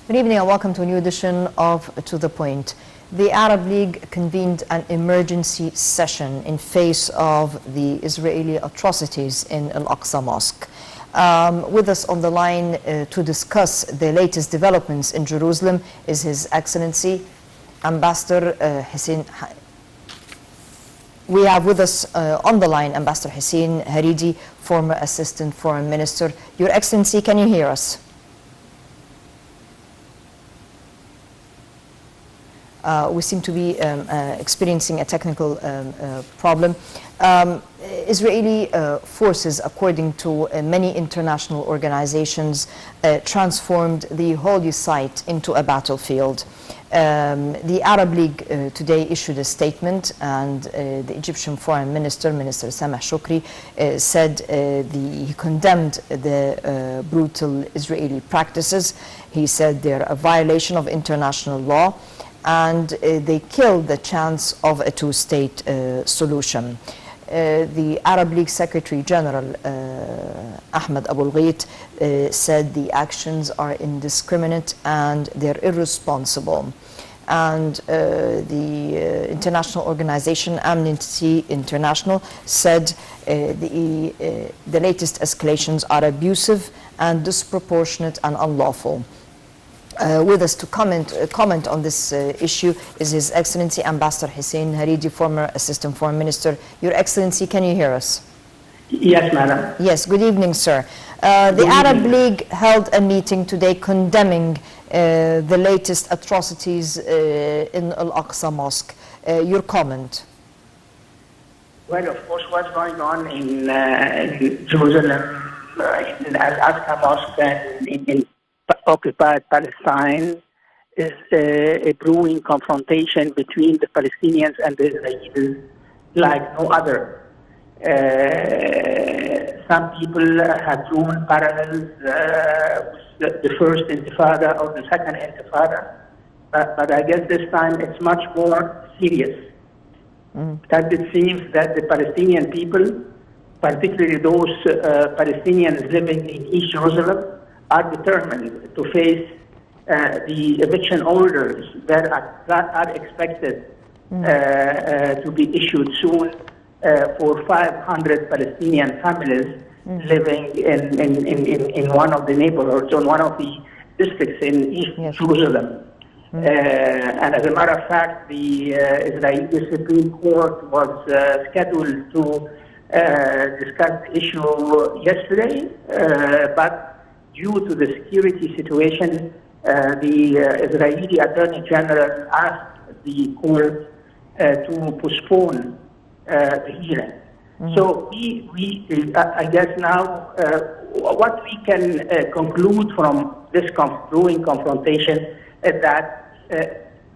Good evening and welcome to a new edition of To The Point. The Arab League convened an emergency session in face of the Israeli atrocities in Al-Aqsa Mosque. With us on the line to discuss the latest developments in Jerusalem is His Excellency Ambassador Hussein. We have with us on the line Ambassador Hussein Haridi, former Assistant Foreign Minister. Your Excellency, can you hear us? We seem to be experiencing a technical problem. Israeli forces, according to many international organizations, transformed the holy site into a battlefield. The Arab League today issued a statement, and the Egyptian Foreign Minister, Minister Sameh Shoukry, said he condemned the brutal Israeli practices. He said they're a violation of international law, and they killed the chance of a two-state solution. The Arab League Secretary General Ahmed Abul Ghait said the actions are indiscriminate and they're irresponsible. And the international organization Amnesty International said the latest escalations are abusive and disproportionate and unlawful. With us to comment on this issue is His Excellency Ambassador Hussein Haridi, former Assistant Foreign Minister. Your Excellency, can you hear us? Yes, madam. Yes, good evening, sir. The Arab League held a meeting today condemning the latest atrocities in Al-Aqsa Mosque. Your comment? Well, of course, what's going on in Jerusalem, in Al-Aqsa Mosque and in occupied Palestine is a brewing confrontation between the Palestinians and the Israelis like no other. Some people have drawn parallels with the first Intifada or the second Intifada, but I guess this time it's much more serious. That it seems that the Palestinian people, particularly those Palestinians living in East Jerusalem, are determined to face the eviction orders that are expected to be issued soon for 500 Palestinian families living in one of the neighborhoods, on one of the districts in East Jerusalem. And as a matter of fact, the Israeli Supreme Court was scheduled to discuss the issue yesterday, but due to the security situation, the Israeli Attorney General asked the court to postpone the hearing. So I guess now what we can conclude from this growing confrontation is that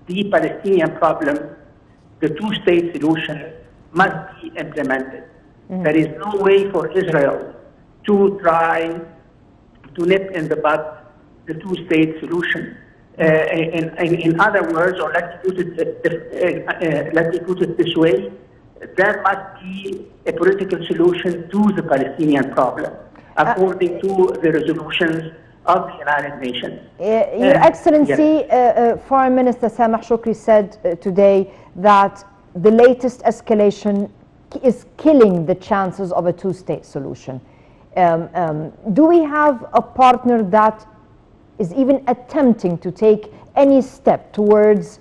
the Palestinian problem, the two-state solution, must be implemented. There is no way for Israel to try to nip in the bud the two-state solution. In other words, or let me put it this way, there must be a political solution to the Palestinian problem, according to the resolutions of the United Nations. Your Excellency, Foreign Minister Sameh Shoukry said today that the latest escalation is killing the chances of a two-state solution. Do we have a partner that is even attempting to take any step towards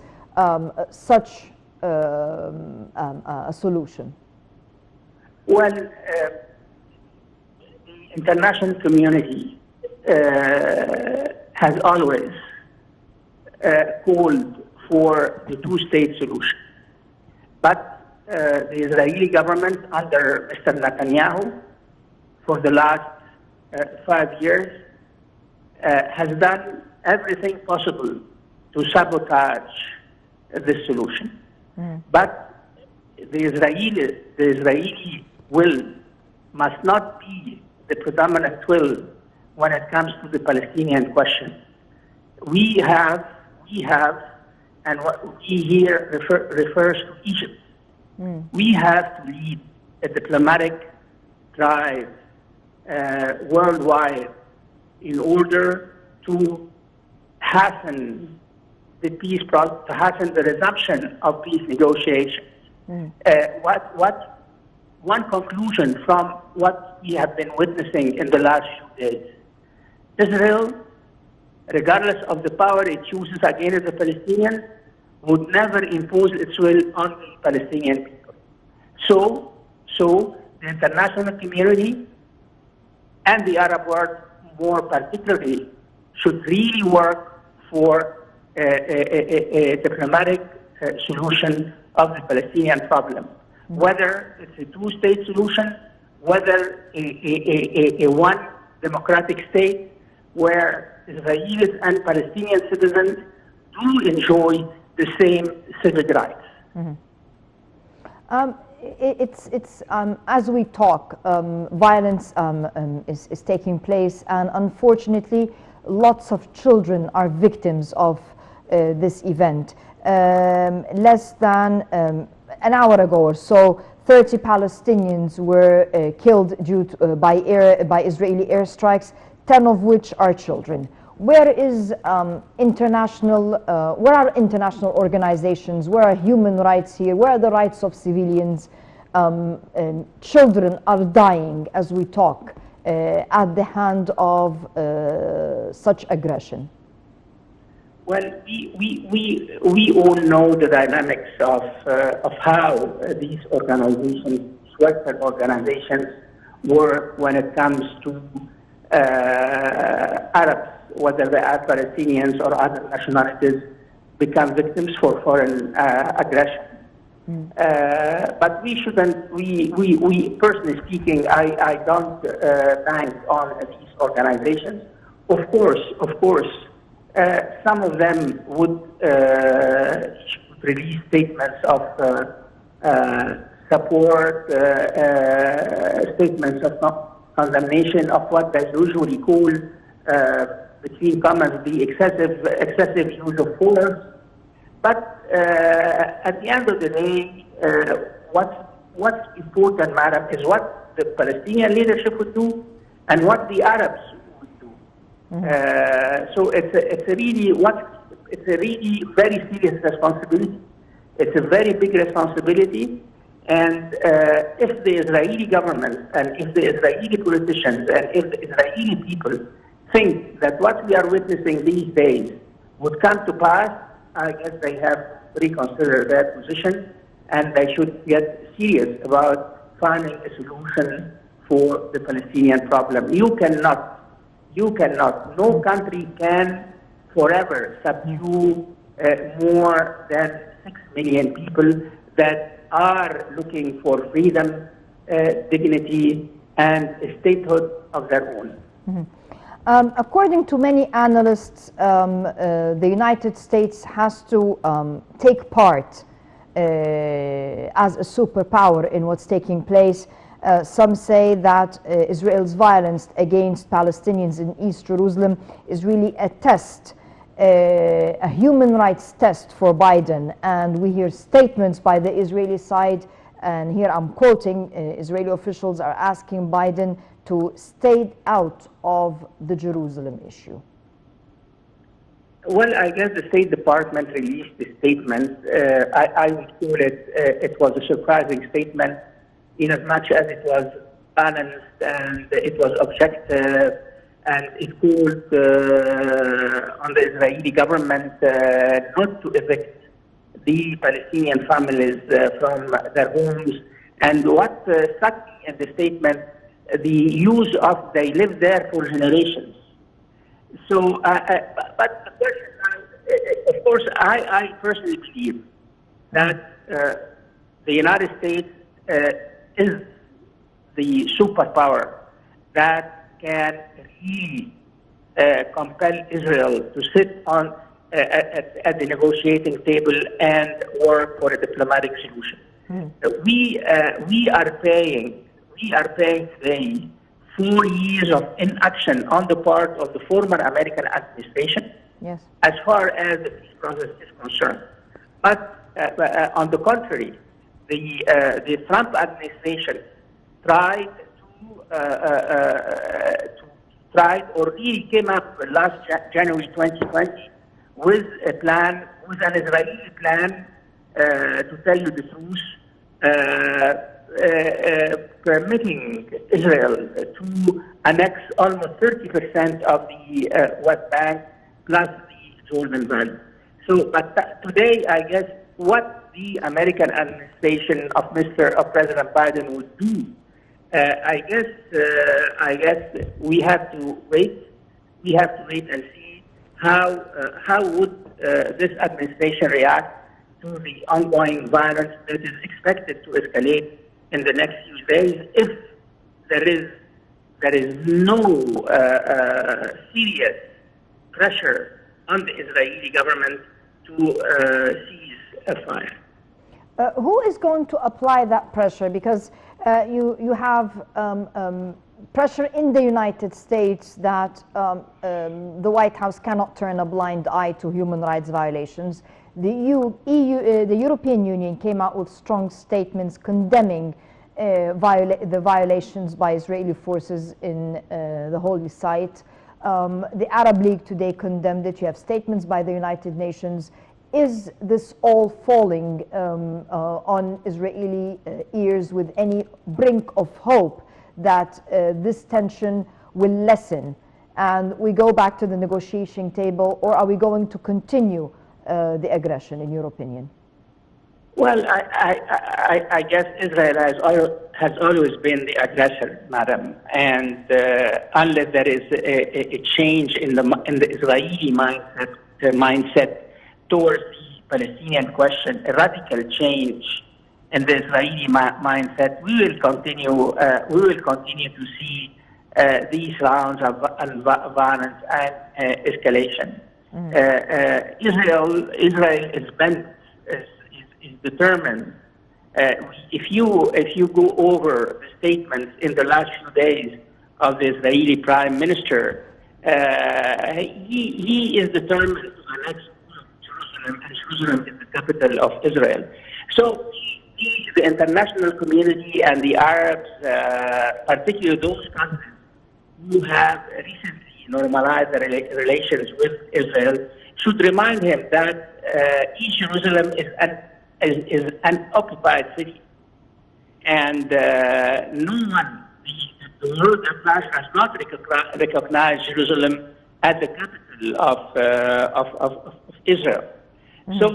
such a solution? Well, the international community has always called for the two-state solution. But the Israeli government under Mr. Netanyahu for the last 5 years has done everything possible to sabotage this solution. But the Israeli will must not be the predominant will when it comes to the Palestinian question. We have, and what we here refers to Egypt. We have to lead a diplomatic drive worldwide in order to hasten the peace process, to hasten the resumption of peace negotiations. One conclusion from what we have been witnessing in the last few days: Israel, regardless of the power it chooses against the Palestinians, would never impose its will on the Palestinian people. So the international community and the Arab world more particularly should really work for a diplomatic solution of the Palestinian problem. Whether it's a two-state solution, whether a one democratic state where Israelis and Palestinian citizens do enjoy the same civic rights. As we talk, violence is taking place, and unfortunately, lots of children are victims of this event. Less than an hour ago or so, 30 Palestinians were killed due to, by Israeli airstrikes, 10 of which are children. Where is where are international organizations? Where are human rights here? Where are the rights of civilians? Children are dying as we talk at the hand of such aggression. Well, we all know the dynamics of how these organizations, Western organizations, work when it comes to Arabs, whether they are Palestinians or other nationalities, become victims for foreign aggression. But we shouldn't, we personally speaking, I don't bank on these organizations. Of course, some of them would release statements of support, statements of condemnation of what they usually call, between commas, the excessive use of force. But at the end of the day, what's important, madam, is what the Palestinian leadership would do and what the Arabs would do. So it's a really very serious responsibility. It's a very big responsibility. And if the Israeli government and if the Israeli politicians and if the Israeli people think that what we are witnessing these days would come to pass, I guess they have reconsidered their position and they should get serious about finding a solution for the Palestinian problem. You cannot, no country can forever subdue more than 6 million people that are looking for freedom, dignity, and a statehood of their own. According to many analysts, the United States has to take part as a superpower in what's taking place. Some say that Israel's violence against Palestinians in East Jerusalem is really a test, a human rights test for Biden. And we hear statements by the Israeli side, and here I'm quoting, Israeli officials are asking Biden to stay out of the Jerusalem issue. Well, I guess the State Department released a statement. I would call it, it was a surprising statement, in as much as it was balanced and it was objective, and it called on the Israeli government not to evict the Palestinian families from their homes. And what struck me in the statement, the use of "they live there for generations." So, but the question, of course, I personally believe that the United States is the superpower that can really compel Israel to sit on at the negotiating table and work for a diplomatic solution. We are paying today 4 years of inaction on the part of the former American administration, yes, as far as the peace process is concerned. But on the contrary, the Trump administration tried or really came up last January 2020 with a plan, with an Israeli plan, to tell you the truth, permitting Israel to annex almost 30% of the West Bank plus the Jordan Valley. So, but today, I guess, what the American administration of President Biden would do, I guess we have to wait. We have to wait and see how would this administration react to the ongoing violence that is expected to escalate in the next few days if there is no serious pressure on the Israeli government to cease a fire. Who is going to apply that pressure? Because you have pressure in the United States that the White House cannot turn a blind eye to human rights violations. The the European Union came out with strong statements condemning the violations by Israeli forces in the holy site. The Arab League today condemned it. You have statements by the United Nations. Is this all falling on Israeli ears with any brink of hope that this tension will lessen and we go back to the negotiation table, or are we going to continue the aggression, in your opinion? Well, I guess Israel has always been the aggressor, madam, and unless there is a change in the Israeli mindset towards the Palestinian question, a radical change in the Israeli mindset, we will continue to see these rounds of violence and escalation. Israel is bent, is determined. If you go over the statements in the last few days of the Israeli Prime Minister, he is determined to annex Jerusalem, and Jerusalem is the capital of Israel. So the international community and the Arabs, particularly those countries who have recently normalized their relations with Israel, should remind him that East Jerusalem is an occupied city, and no one, the world at large, has not recognized Jerusalem as the capital of Israel. So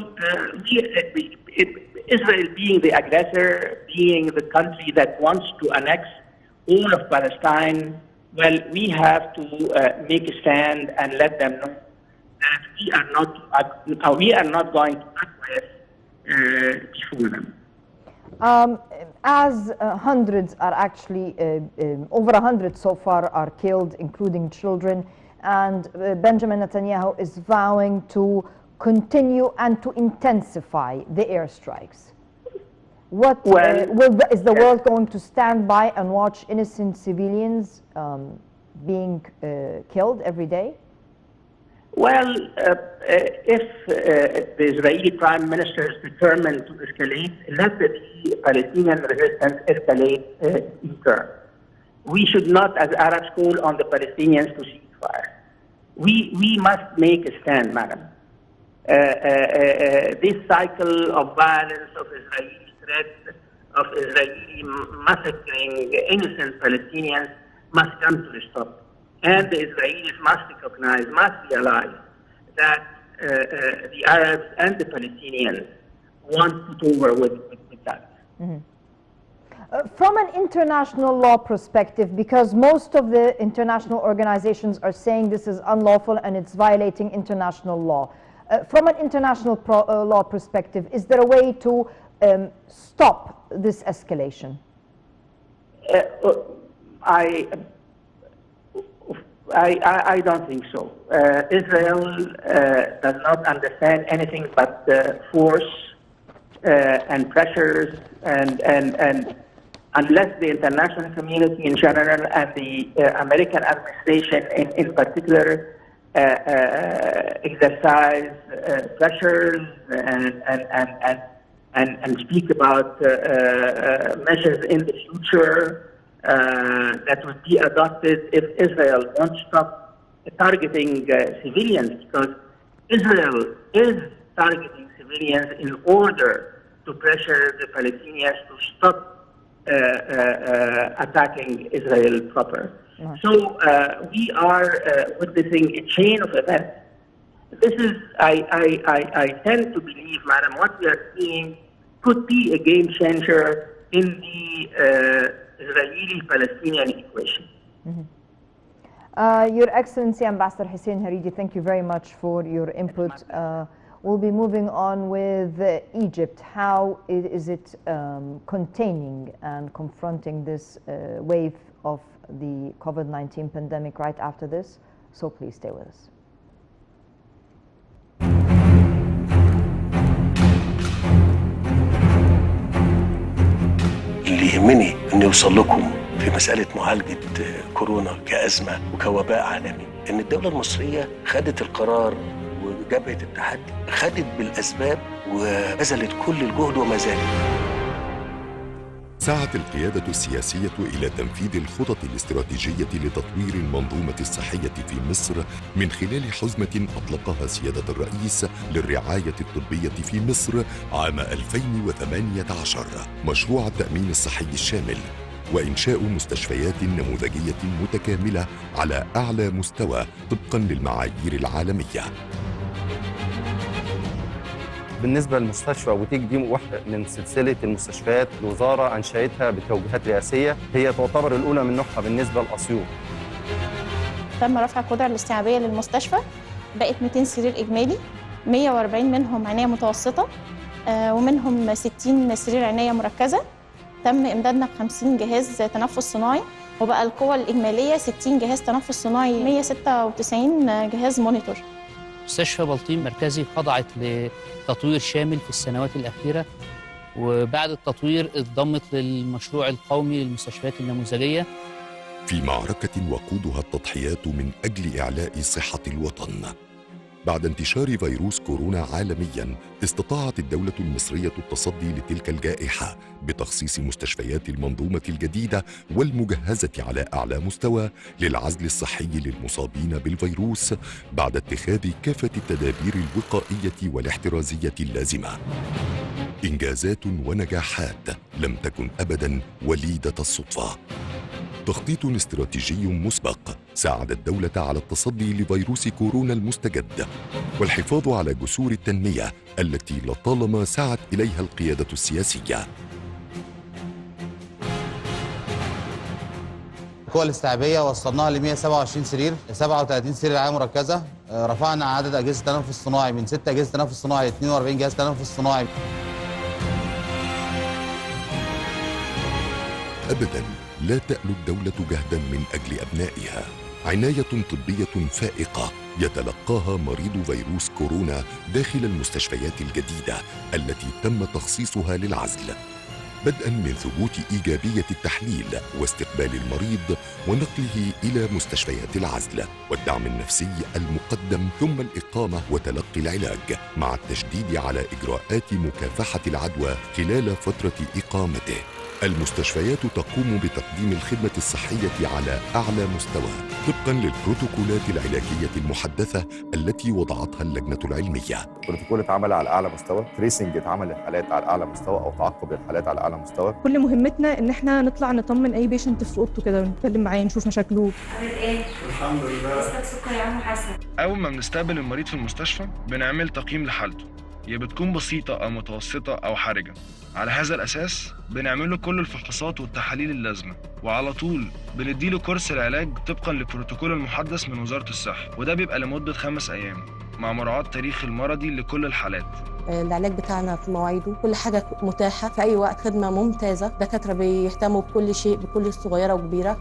Israel, being the aggressor, being the country that wants to annex all of Palestine, well, we have to make a stand and let them know that we are not going to acquiesce before them. As hundreds are actually, over 100 so far are killed, including children, and Benjamin Netanyahu is vowing to continue and to intensify the airstrikes. Is the world going to stand by and watch innocent civilians being killed every day? Well, if the Israeli Prime Minister is determined to escalate, let the Palestinian resistance escalate in turn. We should not, as Arabs, call on the Palestinians to cease fire. We must make a stand, madam. This cycle of violence, of Israeli threats, of Israeli massacring innocent Palestinians must come to a stop. And the Israelis must realize that the Arabs and the Palestinians want to over with that. From an international law perspective, because most of the international organizations are saying this is unlawful and it's violating international law, from an international law perspective, is there a way to stop this escalation? I don't think so. Israel does not understand anything but force and pressures, and unless the international community in general and the American administration in particular exercise pressures and speak about measures in the future that would be adopted if Israel won't stop targeting civilians, because Israel is targeting civilians in order to pressure the Palestinians to stop attacking Israel proper. So we are witnessing a chain of events. This is, I tend to believe, Madam, what we are seeing could be a game changer in the Israeli-Palestinian equation. Your Excellency, Ambassador Hussein Haridi, thank you very much for your input. We'll be moving on with Egypt. How is it containing and confronting this wave of the COVID-19 pandemic right after this? So please stay with us. اللي يهمني أن يوصل لكم في مسألة معالجة كورونا كأزمة وكوباء عالمي إن الدولة المصرية خدت القرار وجبهة التحدي خدت بالأسباب وبذلت كل الجهد وما زالت. سعت القيادة السياسية إلى تنفيذ الخطط الاستراتيجية لتطوير المنظومة الصحية في مصر من خلال حزمة أطلقها سيادة الرئيس للرعاية الطبية في مصر عام 2018، مشروع التأمين الصحي الشامل وإنشاء مستشفيات نموذجية متكاملة على أعلى مستوى طبقاً للمعايير العالمية. بالنسبة للمستشفى بوتيك دي واحدة من سلسلة المستشفيات الوزارة أنشأتها بتوجيهات رئاسية، هي تعتبر الأولى من نوعها بالنسبة لأسيوط. تم رفع القدرة الاستيعابية للمستشفى، بقت 200 سرير إجمالي، 140 منهم عناية متوسطة ومنهم 60 سرير عناية مركزة. تم إمدادنا ب50 جهاز تنفس صناعي، وبقى القوة الإجمالية 60 جهاز تنفس صناعي، 196 جهاز مونيتور. مستشفى بلطيم مركزي خضعت لتطوير شامل في السنوات الأخيرة، وبعد التطوير انضمت للمشروع القومي للمستشفيات النموذجية. في معركة وقودها التضحيات من أجل إعلاء صحة الوطن. بعد انتشار فيروس كورونا عالمياً، استطاعت الدولة المصرية التصدي لتلك الجائحة بتخصيص مستشفيات المنظومة الجديدة والمجهزة على أعلى مستوى للعزل الصحي للمصابين بالفيروس بعد اتخاذ كافة التدابير الوقائية والاحترازية اللازمة. إنجازات ونجاحات لم تكن أبداً وليدة الصدفة. تخطيط استراتيجي مسبق ساعد الدولة على التصدي لفيروس كورونا المستجد والحفاظ على جسور التنمية التي لطالما سعت إليها القيادة السياسية. القوى الاستيعابية وصلناها ل 127 سرير، 37 سرير رعاية مركزة، رفعنا عدد أجهزة التنفس الصناعي من 6 أجهزة تنفس صناعي ل 42 جهاز تنفس صناعي. أبداً لا تألو الدولة جهداً من أجل أبنائها. عناية طبية فائقة يتلقاها مريض فيروس كورونا داخل المستشفيات الجديدة التي تم تخصيصها للعزل، بدءاً من ثبوت إيجابية التحليل واستقبال المريض ونقله إلى مستشفيات العزل والدعم النفسي المقدم، ثم الإقامة وتلقي العلاج مع التشديد على إجراءات مكافحة العدوى خلال فترة إقامته. المستشفيات تقوم بتقديم الخدمة الصحية على أعلى مستوى طبقاً للبروتوكولات العلاجية المحدثة التي وضعتها اللجنة العلمية. البروتوكول اتعمل على أعلى مستوى، تريسنج اتعمل للحالات على أعلى مستوى أو تعقب الحالات على أعلى مستوى. كل مهمتنا إن احنا نطلع نطمن أي بيشنت في أوضته كده ونتكلم معاه نشوف مشاكله. عامل إيه؟ الحمد لله. قصتك سكر يا عم حسن. أول ما بنستقبل المريض في المستشفى بنعمل تقييم لحالته، هي بتكون بسيطة أو متوسطة أو حرجة. على هذا الأساس بنعمل له كل الفحوصات والتحاليل اللازمة، وعلى طول بنديله كورس العلاج طبقاً للبروتوكول المحدث من وزارة الصحة، وده بيبقى لمدة 5 أيام مع مراعاة تاريخ المرضي لكل الحالات. العلاج بتاعنا في مواعيده، كل حاجة متاحة في أي وقت، خدمة ممتازة، دكاترة بيهتموا بكل شيء، بكل الصغيرة وكبيرة.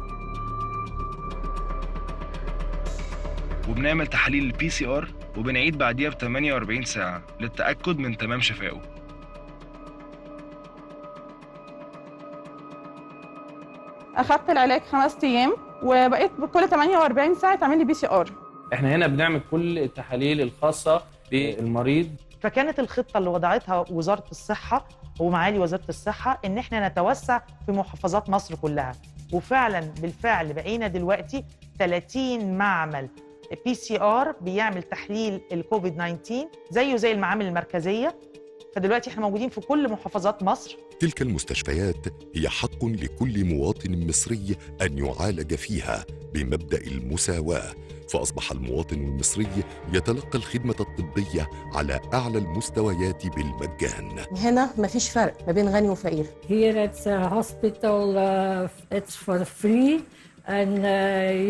وبنعمل تحاليل PCR وبنعيد بعديها ب48 ساعة للتأكد من تمام شفائه. أخدت العلاج 5 أيام وبقيت كل 48 ساعة تعمل لي PCR. احنا هنا بنعمل كل التحاليل الخاصة بالمريض. فكانت الخطة اللي وضعتها وزارة الصحة ومعالي وزارة الصحة إن احنا نتوسع في محافظات مصر كلها، وفعلا بالفعل بقينا دلوقتي 30 معمل PCR بيعمل تحليل الكوفيد 19 زيه زي المعامل المركزيه. فدلوقتي احنا موجودين في كل محافظات مصر. تلك المستشفيات هي حق لكل مواطن مصري أن يعالج فيها بمبدأ المساواة، فأصبح المواطن المصري يتلقى الخدمة الطبية على أعلى المستويات بالمجان. هنا مفيش فرق ما بين غني وفقير. Here it's a hospital, it's for free and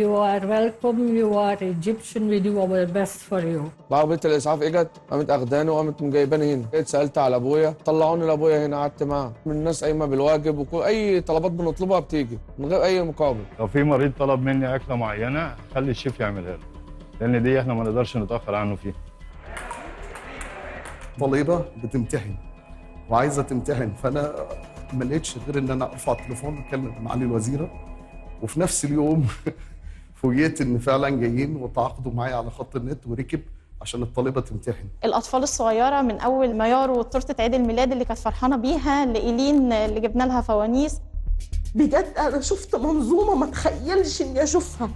you are welcome, you are Egyptian, we do our best for you. عربية الإسعاف إجت قامت أخداني وقامت مجايباني هنا، جيت سألت على أبويا طلعوني لأبويا هنا، قعدت معاه. من الناس قايمة بالواجب وكل أي طلبات بنطلبها بتيجي من غير أي مقابل. لو في مريض طلب مني أكلة معينة خلي الشيف يعملها له، لأن دي إحنا ما نقدرش نتأخر عنه فيها. طالبة بتمتحن وعايزة تمتحن، فأنا ما لقيتش غير إن أنا أرفع التليفون وأكلم معالي الوزيرة، وفي نفس اليوم فوجئت إن فعلا جايين وتعاقدوا معايا على خط النت وركب عشان الطالبة تمتحن. الأطفال الصغيرة من أول ما ياروا تورتة عيد الميلاد اللي كانت فرحانة بيها لإيلين اللي جبنا لها فوانيس. بجد أنا شفت منظومة ما تخيلش إني أشوفها،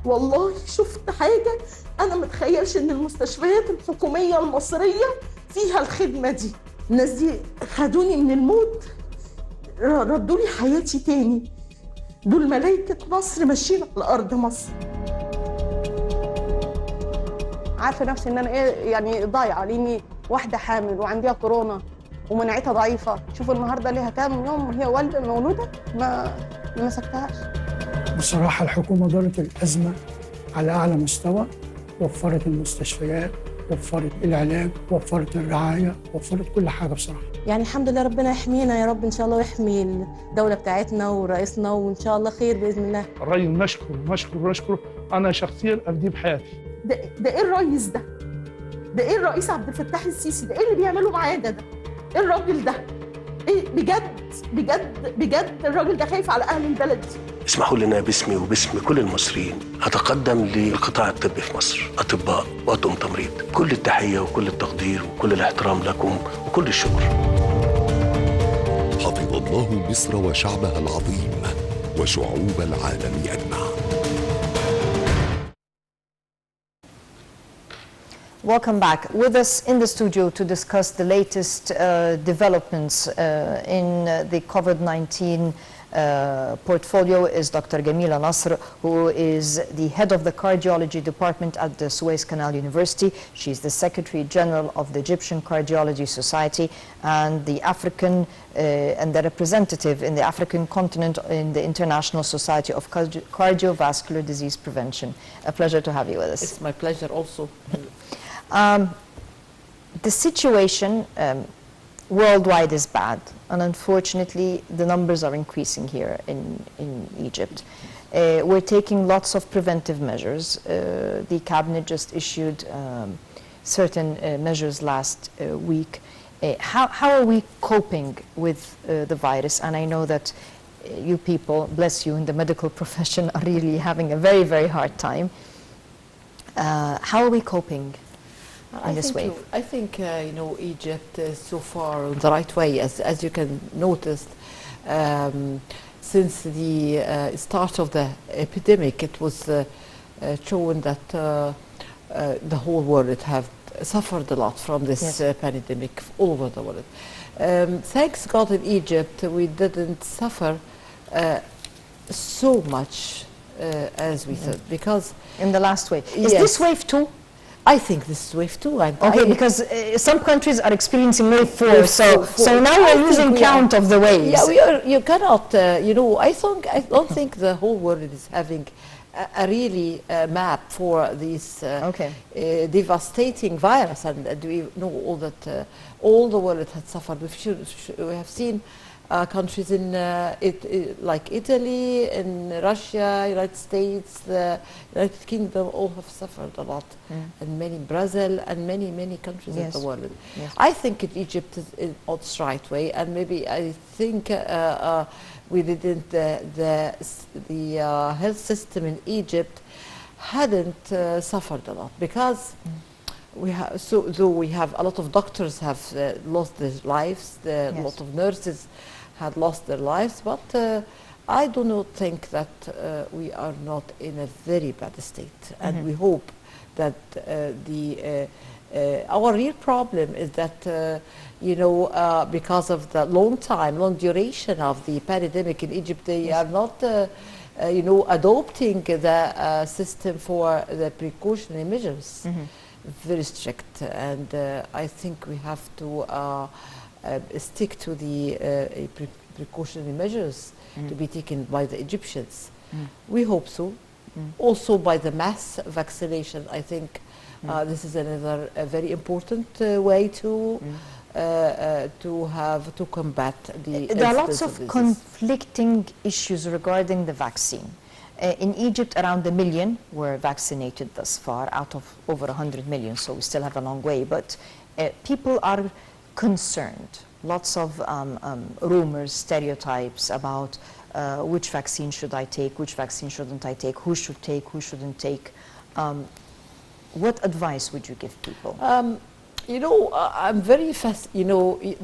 والله شفت حاجة أنا ما تخيلش إن المستشفيات الحكومية المصرية فيها الخدمة دي. الناس دي خدوني من الموت ردوا لي حياتي تاني. دول ملايكة مصر ماشيين على أرض مصر. عارفة نفسي إن أنا يعني ضايعة، لأني واحدة حامل وعندها كورونا ومناعتها ضعيفة. شوفوا النهاردة ليها كام يوم وهي والدة مولودة ما مسكتهاش. بصراحة الحكومة دارت الأزمة على أعلى مستوى، وفرت المستشفيات، وفرت العلاج، وفرت الرعاية، وفرت كل حاجة بصراحة. يعني الحمد لله ربنا يحمينا يا رب إن شاء الله، ويحمي الدولة بتاعتنا ورئيسنا، وإن شاء الله خير بإذن الله. الراجل نشكره أنا شخصيا أفديه بحياتي. ده إيه الرئيس ده؟ ده إيه الرئيس عبد الفتاح السيسي ده؟ إيه اللي بيعمله معاه ده؟ إيه الراجل ده؟ إيه بجد الراجل ده خايف على أهل البلد دي. اسمحوا لنا باسمي وباسم كل المصريين أتقدم للقطاع الطبي في مصر، أطباء وأطقم تمريض، كل التحية وكل التقدير وكل الاحترام لكم وكل الشكر. حفظ الله مصر وشعبها العظيم وشعوب العالم أجمع. Welcome back. With us in the studio to discuss the latest developments in the COVID-19 portfolio is Dr. Gamila Nasr, who is the head of the cardiology department at the Suez Canal University. She's the Secretary General of the Egyptian Cardiology Society and the African and the representative in the African continent in the International Society of Cardiovascular Disease Prevention. A pleasure to have you with us. It's my pleasure also. The situation worldwide is bad, and unfortunately the numbers are increasing here in Egypt. We're taking lots of preventive measures. The cabinet just issued certain measures last week. How are we coping with the virus? And I know that you people, bless you, in the medical profession are really having a very, very hard time. How are we coping in this wave? I think Egypt is so far on the right way, as you can notice. Since the start of the epidemic, it was shown that the whole world have suffered a lot from this pandemic all over the world. Thanks God in Egypt, we didn't suffer so much as we thought, because in the last wave. Is this wave 2? I think this is wave 2. Okay, because some countries are experiencing wave 4, so now we're losing count of the waves. Yeah, we are. You cannot. I don't think the whole world is having a really map for this devastating virus, and we know all that all the world has suffered. We have seen countries in like Italy, in Russia, United States, the United Kingdom, all have suffered a lot, and many Brazil and many countries in the world. I think Egypt is on its right way, and maybe I think we didn't the health system in Egypt hadn't suffered a lot, because we have though we have a lot of doctors have lost their lives, a lot of nurses had lost their lives, but I do not think that we are not in a very bad state, and we hope that our real problem is that because of the long duration of the pandemic in Egypt, they are not adopting the system for the precautionary measures. Very strict, and I think we have to stick to the precautionary measures to be taken by the Egyptians. We hope so. Also by the mass vaccination, I think this is another very important way to combat the. There are lots incidence of conflicting issues regarding the vaccine. In Egypt, around 1 million were vaccinated thus far, out of over 100 million, so we still have a long way. But people are concerned. Lots of rumors, stereotypes about which vaccine should I take, which vaccine shouldn't I take, who should take, who shouldn't take. What advice would you give people? I'm very this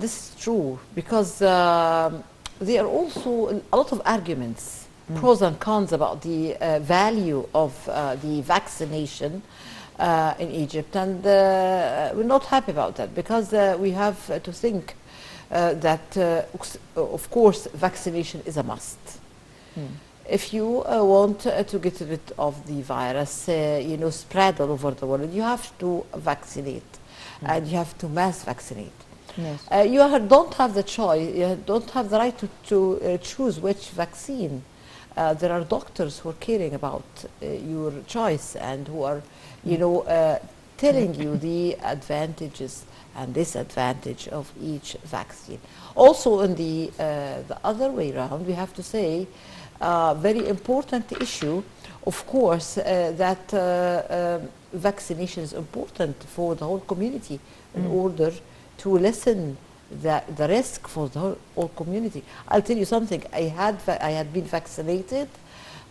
is true because there are also a lot of arguments, pros and cons about the value of the vaccination in Egypt, and we're not happy about that because we have to think that, of course, vaccination is a must. If you want to get rid of the virus, spread all over the world, you have to vaccinate, and you have to mass vaccinate. Yes. You don't have the choice, you don't have the right to choose which vaccine. There are doctors who are caring about your choice and who are, telling you the advantages and disadvantage of each vaccine. Also, in the other way around, we have to say, very important issue, of course, that vaccination is important for the whole community in order to lessen the risk for the whole community. I'll tell you something. I had been vaccinated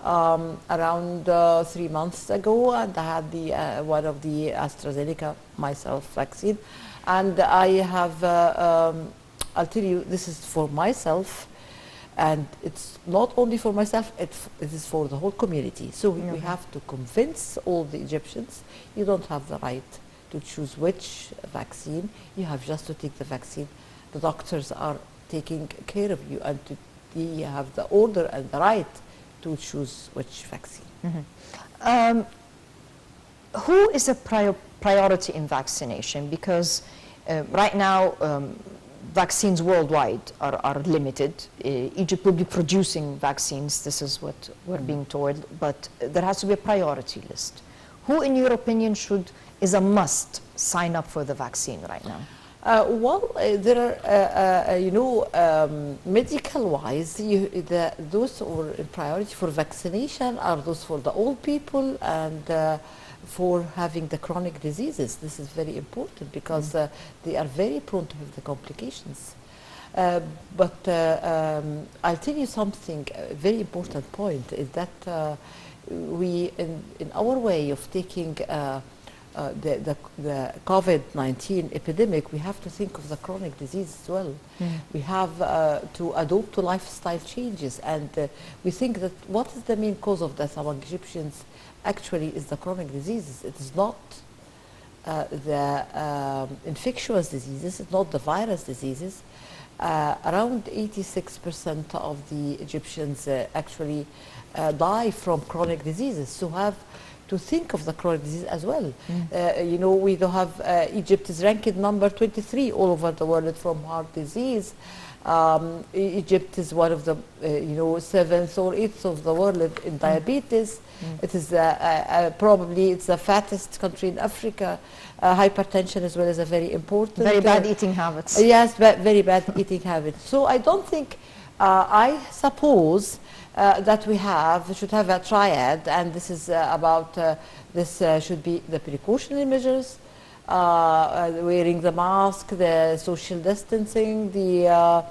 around 3 months ago, and I had the one of the AstraZeneca myself vaccine, and I have. I'll tell you, this is for myself, and it's not only for myself. It is for the whole community. So we have to convince all the Egyptians. You don't have the right to choose which vaccine. You have just to take the vaccine. The doctors are taking care of you, and you have the order and the right to choose which vaccine. Who is a priority in vaccination? Because right now, vaccines worldwide are limited. Egypt will be producing vaccines, this is what we're being told, but there has to be a priority list. Who, in your opinion, is a must sign up for the vaccine right now? There are, medical-wise, those who are in priority for vaccination are those for the old people and for having the chronic diseases. This is very important because they are very prone to have the complications. But I'll tell you something, a very important point is that we, in our way of taking the COVID-19 epidemic, we have to think of the chronic disease as well. We have to adopt to lifestyle changes, and we think that what is the main cause of death among Egyptians actually is the chronic diseases. It is not the infectious diseases, it's not the virus diseases. Around 86% of the Egyptians actually die from chronic diseases, so have to think of the chronic disease as well. We do have, Egypt is ranked number 23 all over the world from heart disease. Egypt is one of the 7th or 8th of the world in diabetes. It is probably it's the fattest country in Africa. Hypertension as well is a very important. Very bad eating habits. Yes, very bad eating habits. So I don't think, I suppose that we should have a triad, and this is about, this should be the precautionary measures, wearing the mask, the social distancing, the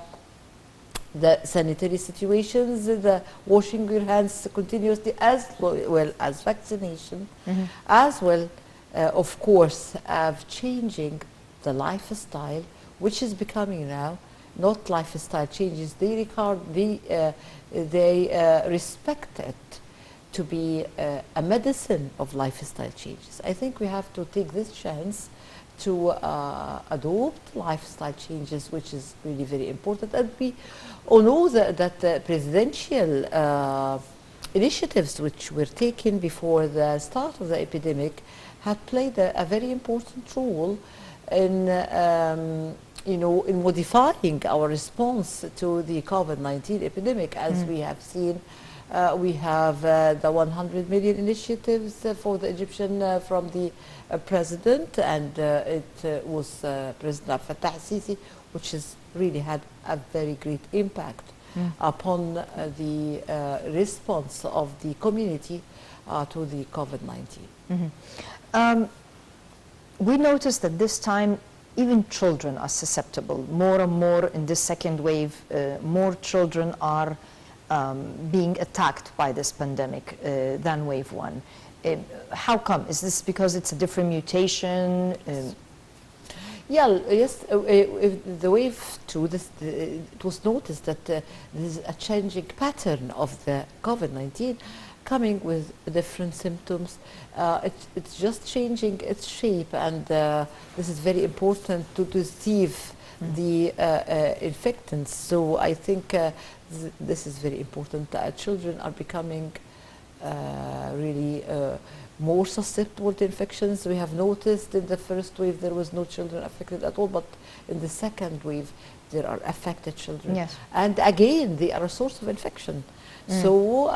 sanitary situations, the washing your hands continuously, as well as vaccination, as well, of course, of changing the lifestyle, which is becoming now not lifestyle changes. They respect it to be a medicine of lifestyle changes. I think we have to take this chance to adopt lifestyle changes, which is really very important. And we all know that the presidential initiatives which were taken before the start of the epidemic had played a very important role in in modifying our response to the COVID-19 epidemic. As we have seen, we have the 100 million initiatives for the Egyptian from the president, and it was President Abdel Fattah al-Sisi, which has really had a very great impact upon the response of the community to the COVID-19. We noticed that this time even children are susceptible. More and more in this second wave, more children are being attacked by this pandemic than wave one. How come? Is this because it's a different mutation? Yes, the wave two, it was noticed that there's a changing pattern of the COVID-19 coming with different symptoms. It's just changing its shape, and this is very important to deceive the infectants. So I think this is very important. Children are becoming really more susceptible to infections. We have noticed in the first wave there was no children affected at all, but in the second wave there are affected children. Yes. And again, they are a source of infection. So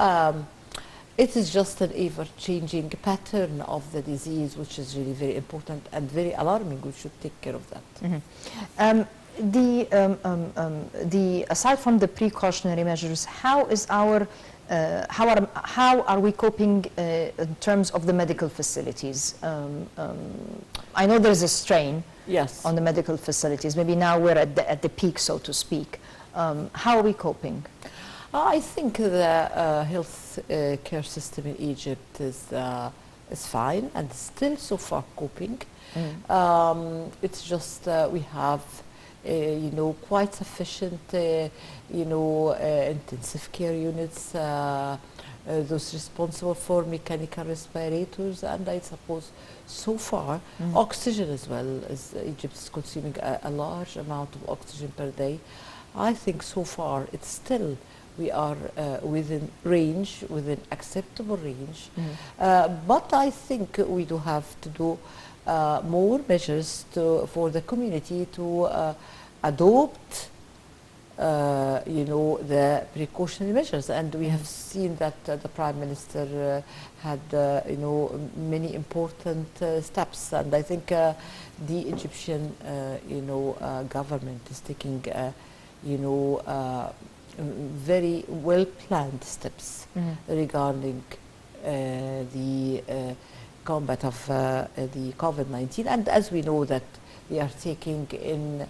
it is just an ever-changing pattern of the disease, which is really very important and very alarming. We should take care of that. Aside from the precautionary measures, how are we coping in terms of the medical facilities? I know there's a strain on the medical facilities. Maybe now we're at the peak, so to speak. How are we coping? I think the health care system in Egypt is fine and still so far coping. It's just we have quite sufficient intensive care units, those responsible for mechanical respirators, and I suppose so far oxygen as well, as Egypt is consuming a large amount of oxygen per day. I think so far it's still we are within range, within acceptable range. But I think we do have to do more measures for the community to adopt the precautionary measures, and we have seen that the Prime Minister had many important steps, and I think the Egyptian government is taking very well planned steps regarding the combat of the COVID-19, and as we know that we are taking in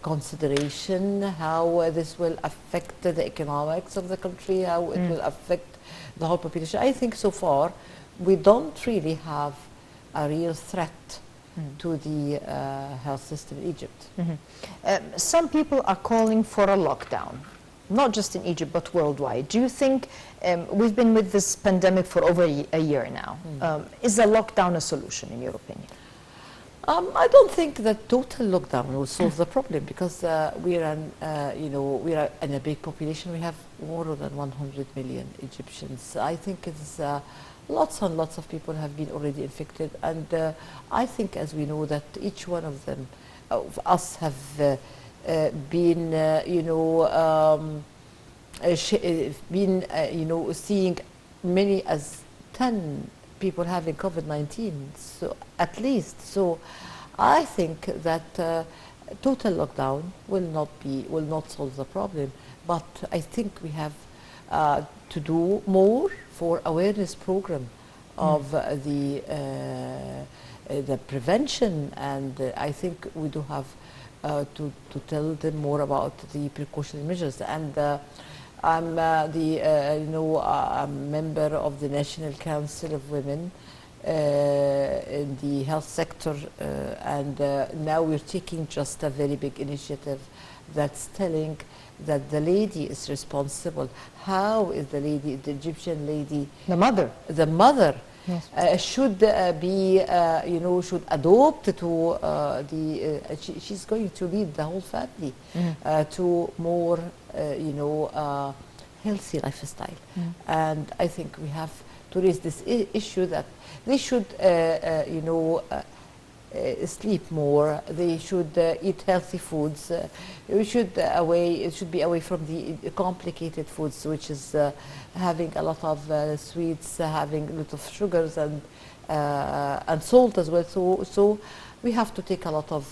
consideration how this will affect the economics of the country, how it will affect the whole population. I think so far we don't really have a real threat to the health system in Egypt. Some people are calling for a lockdown, not just in Egypt but worldwide. Do you think, we've been with this pandemic for over a year now, is a lockdown a solution in your opinion? I don't think that total lockdown will solve the problem, because we are in a big population. We have more than 100 million Egyptians. I think it's lots and lots of people have been already infected, and I think, as we know, that each one of them, of us, have been, seeing many as 10 people having COVID-19, so at least. So I think that total lockdown will not solve the problem, but I think we have to do more for awareness program of the prevention, and I think we do have to tell them more about the precautionary measures. And I'm a member of the National Council of Women in the health sector, and now we're taking just a very big initiative that's telling that the lady is responsible. How is the lady, the Egyptian lady, the mother, yes. Should be, should adopt to she's going to lead the whole family to more, healthy lifestyle. And I think we have to raise this issue that they should, sleep more. They should eat healthy foods. It should be away from the complicated foods, which is having a lot of sweets, having a lot of sugars and salt as well. So we have to take a lot of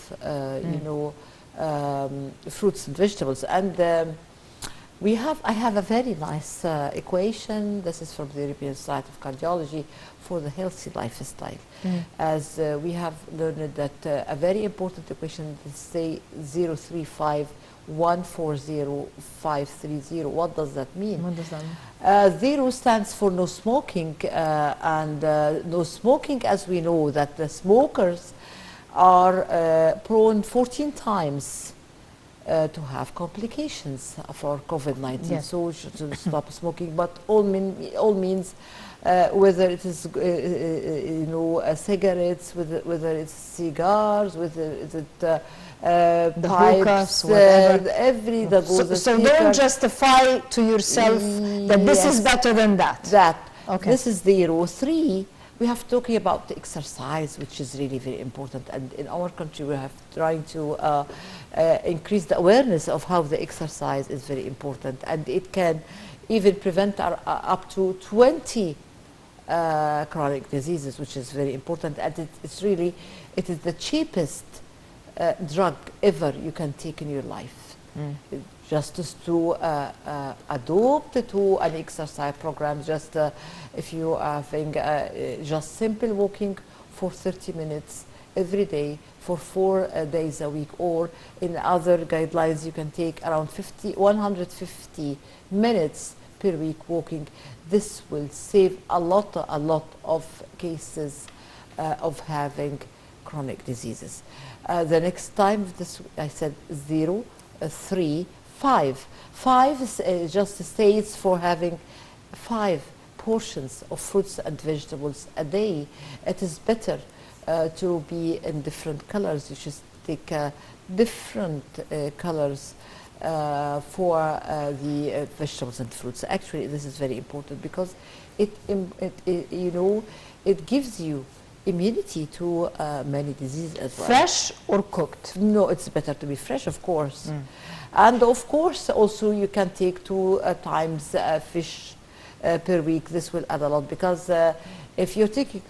fruits and vegetables. And I have a very nice equation. This is from the European Society of Cardiology for the healthy lifestyle. As we have learned that a very important equation is say 035 140 530. What does that mean? What does that mean? 0 stands for no smoking, and no smoking, as we know, that the smokers are prone 14 times to have complications for COVID-19. Yes. So we should stop smoking, but all means whether it is cigarettes, whether it's cigars, whether it's the pipes, hookahs, whatever. Every that goes. So don't justify to yourself that this is better than that. Okay. This is 0.3. We have talking about the exercise, which is really very important. And in our country, we have trying to increase the awareness of how the exercise is very important. And it can even prevent up to 20 chronic diseases, which is very important. And it is the cheapest drug ever you can take in your life. Just to adopt to an exercise program, just if you are having just simple walking for 30 minutes every day for 4 days a week, or in other guidelines you can take around 150 minutes per week walking. This will save a lot of cases of having chronic diseases. The next time, I said 0, 3, 5. 5 just states for having 5 portions of fruits and vegetables a day. It is better to be in different colors. You should take different colors for the vegetables and fruits. Actually, this is very important because it gives you immunity to many diseases as well. Fresh or cooked? No, it's better to be fresh, of course. And of course, also you can take 2 times fish per week. This will add a lot because if you're taking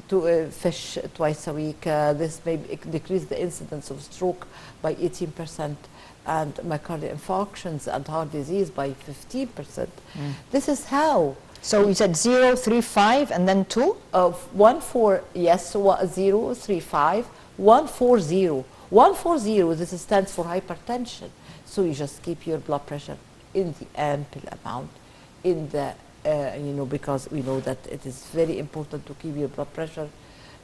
fish twice a week, this may decrease the incidence of stroke by 18% and myocardial infarctions and heart disease by 15%. This is how. So you said 0, 3, 5, and then 2? 1, 4, yes, 0, 3, 5, 1, 4, 0. 1, 4, 0, this stands for hypertension. So you just keep your blood pressure in the ample amount, in the, because we know that it is very important to keep your blood pressure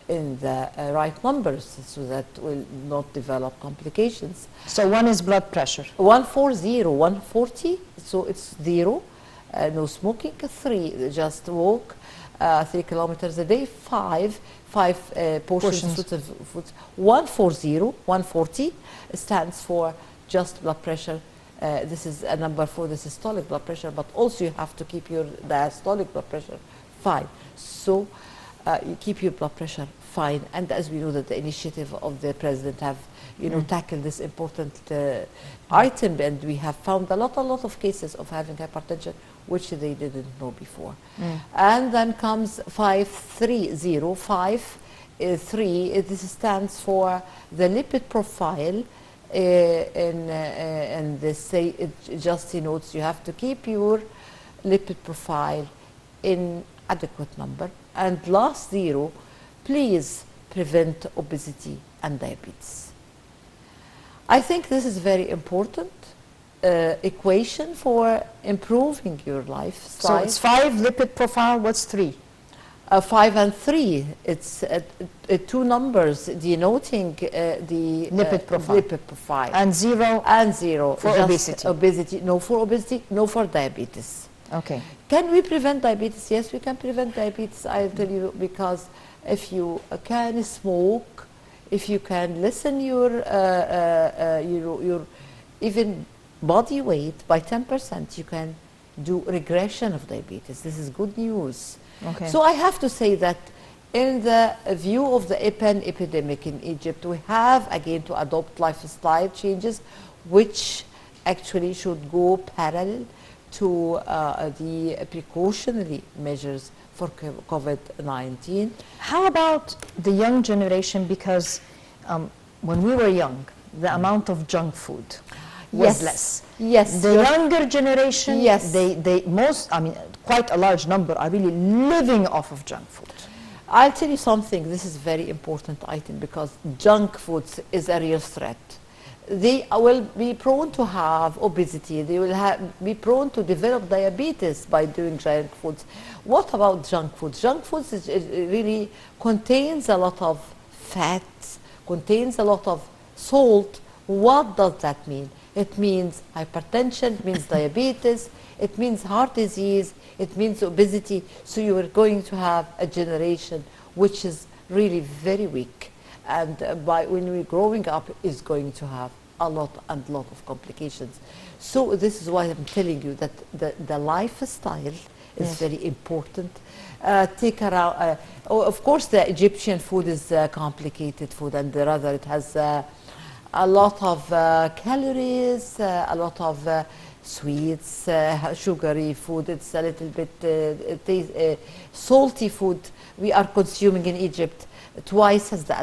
in the right numbers so that will not develop complications. So 1 is blood pressure? 140, 140, so it's 0. No smoking. 3, just walk 3 kilometers a day. 5 portions of fruits and foods. 140 stands for just blood pressure. This is a number for the systolic blood pressure, but also you have to keep your diastolic blood pressure fine. So you keep your blood pressure fine. And as we know that the initiative of the president have tackled this important item, and we have found a lot of cases of having hypertension which they didn't know before. And then comes 530. 3, this stands for the lipid profile. And they say it just denotes you have to keep your lipid profile in adequate number. And last 0, please prevent obesity and diabetes. I think this is very important equation for improving your lifestyle. So it's 5 lipid profile. What's 3? 5 and 3. It's two numbers denoting the Lipid profile. Lipid profile. And 0? And 0. For just obesity? No for obesity, no for diabetes. Okay. Can we prevent diabetes? Yes, we can prevent diabetes, I'll tell you, because if you can smoke, if you can lessen your even body weight by 10%, you can do regression of diabetes. This is good news. Okay. So I have to say that in the view of the EPEN epidemic in Egypt, we have again to adopt lifestyle changes, which actually should go parallel to the precautionary measures for COVID-19. How about the young generation? Because when we were young, the amount of junk food was less. Yes. The younger generation, yes. Quite a large number are really living off of junk food. I'll tell you something, this is a very important item because junk foods is a real threat. They will be prone to have obesity, they will be prone to develop diabetes by doing junk foods. What about junk foods? Junk foods really contains a lot of fats, contains a lot of salt. What does that mean? It means hypertension, it means diabetes, it means heart disease, it means obesity. So you are going to have a generation which is really very weak. And when we're growing up, is going to have a lot of complications. So this is why I'm telling you that the lifestyle is very important. Of course, the Egyptian food is complicated food, and rather it has a lot of calories, a lot of sweets, sugary food. It's a little bit salty food we are consuming in Egypt. Twice as the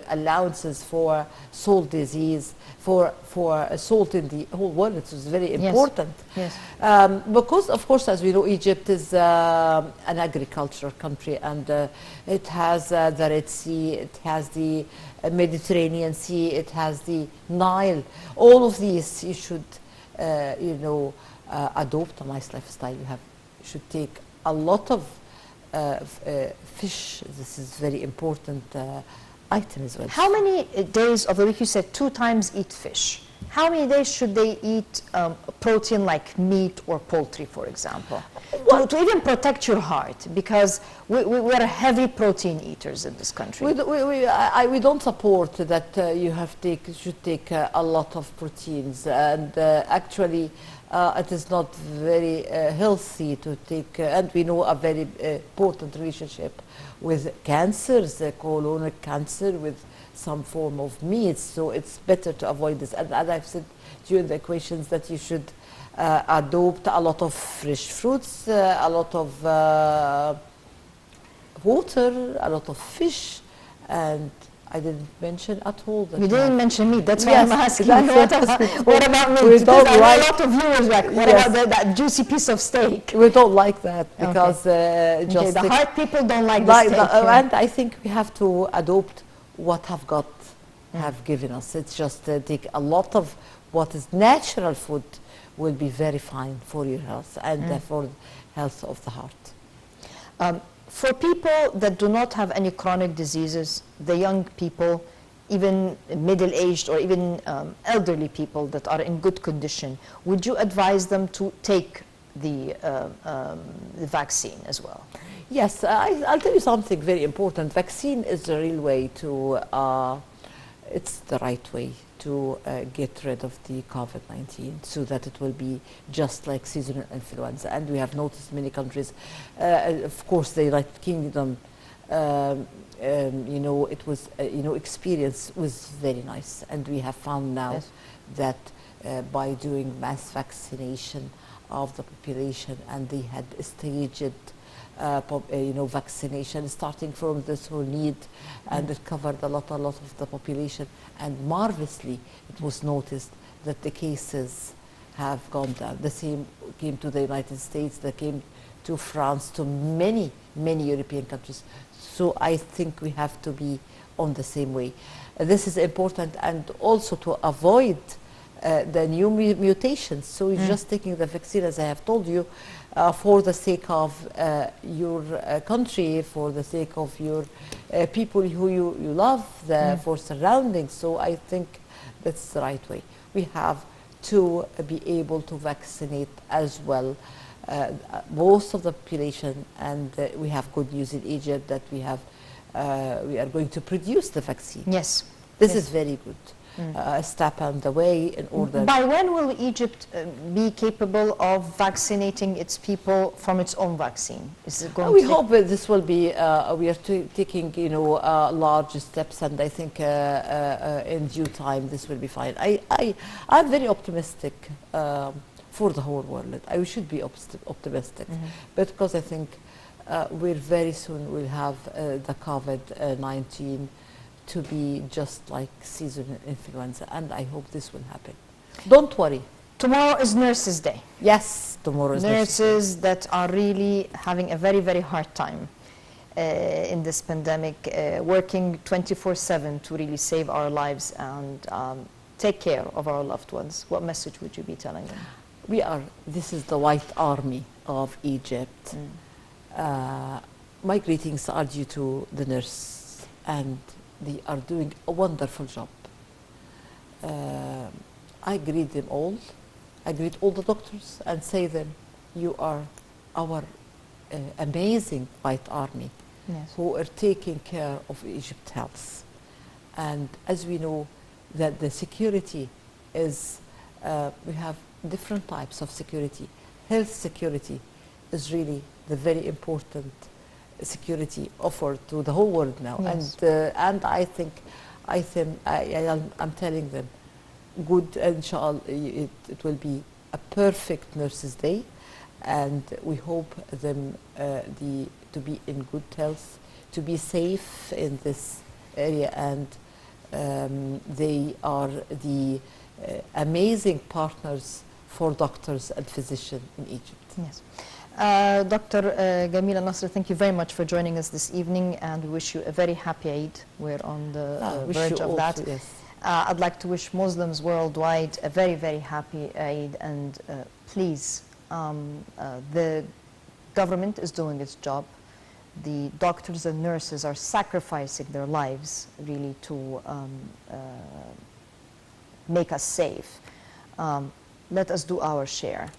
allowances for salt disease, for salt in the whole world. It was very important. Yes. Because, of course, as we know, Egypt is an agricultural country, and it has the Red Sea, it has the Mediterranean Sea, it has the Nile. All of these you should, adopt a nice lifestyle. You should take a lot of fish. This is very important item as well. How many days of the week, you said 2 times eat fish. How many days should they eat protein like meat or poultry, for example? To even protect your heart, because we're heavy protein eaters in this country. We don't support that you should take a lot of proteins, and actually it is not very healthy to take, and we know a very important relationship with cancers, colon cancer, with some form of meat, so it's better to avoid this. And as I've said during the equations, that you should adopt a lot of fresh fruits, a lot of water, a lot of fish, and I didn't mention at all that. You didn't mention meat. That's why Yes, I'm asking. that's What about meat? We Because don't I know like- a lot of viewers like, what Yes. about that juicy piece of steak? We don't like that Okay. because Okay, the heart people don't like the steak. and I think we have to adopt what God have given us. It's just take a lot of what is natural food will be very fine for your health and for health of the heart. For people that do not have any chronic diseases, the young people, even middle-aged or even elderly people that are in good condition, would you advise them to take the vaccine as well? Yes, I'll tell you something very important. Vaccine is the real way to, it's the right way to get rid of the COVID-19, so that it will be just like seasonal influenza. And we have noticed many countries, of course the United Kingdom, it was, experience was very nice. And we have found now that by doing mass vaccination of the population, and they had staged vaccination starting from this whole need, and it covered a lot of the population, and marvelously it was noticed that the cases have gone down. The same came to the United States, that came to France, to many European countries. So I think we have to be on the same way. This is important, and also to avoid the new mutations. So just taking the vaccine, as I have told you, for the sake of your country, for the sake of your people who you love, for surroundings. So I think that's the right way. We have to be able to vaccinate as well most of the population, and we have good news in Egypt that we are going to produce the vaccine. Yes. This yes. is very good. A step on the way in order. By when will Egypt be capable of vaccinating its people from its own vaccine? Is it going We to hope that this will be, we are taking, large steps, and I think in due time this will be fine. I'm very optimistic for the whole world. I should be optimistic, because I think we're very soon will have the COVID-19 to be just like seasonal influenza, and I hope this will happen. Don't worry. Tomorrow is Nurses' Day. Yes, tomorrow is Nurses that are really having a very, very hard time in this pandemic, working 24/7 to really save our lives and take care of our loved ones. What message would you be telling them? This is the White Army of Egypt. My greetings are due to the nurse, and they are doing a wonderful job. I greet them all. I greet all the doctors and say them, you are our amazing White Army who are taking care of Egypt's health. And as we know that the security is, we have different types of security. Health security is really the very important security offered to the whole world now. Yes. And I think I'm telling them, good, inshallah, it will be a perfect Nurses' Day, and we hope them to be in good health, to be safe in this area, and they are the amazing partners for doctors and physicians in Egypt. Yes. Dr. Gamila Nasr, thank you very much for joining us this evening, and we wish you a very happy Eid. We're on the verge of that. Yes. I'd like to wish Muslims worldwide a very, very happy Eid, and please, the government is doing its job. The doctors and nurses are sacrificing their lives really to make us safe. Let us do our share.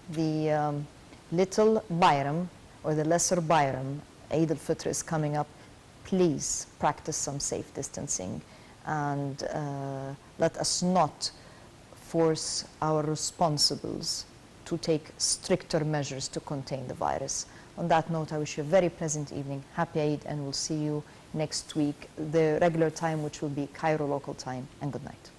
The little Bayram, or the lesser Bayram, Eid al-Fitr is coming up. Please practice some safe distancing, and let us not force our responsibles to take stricter measures to contain the virus. On that note, I wish you a very pleasant evening, happy Eid, and we'll see you next week, the regular time, which will be Cairo local time, and good night.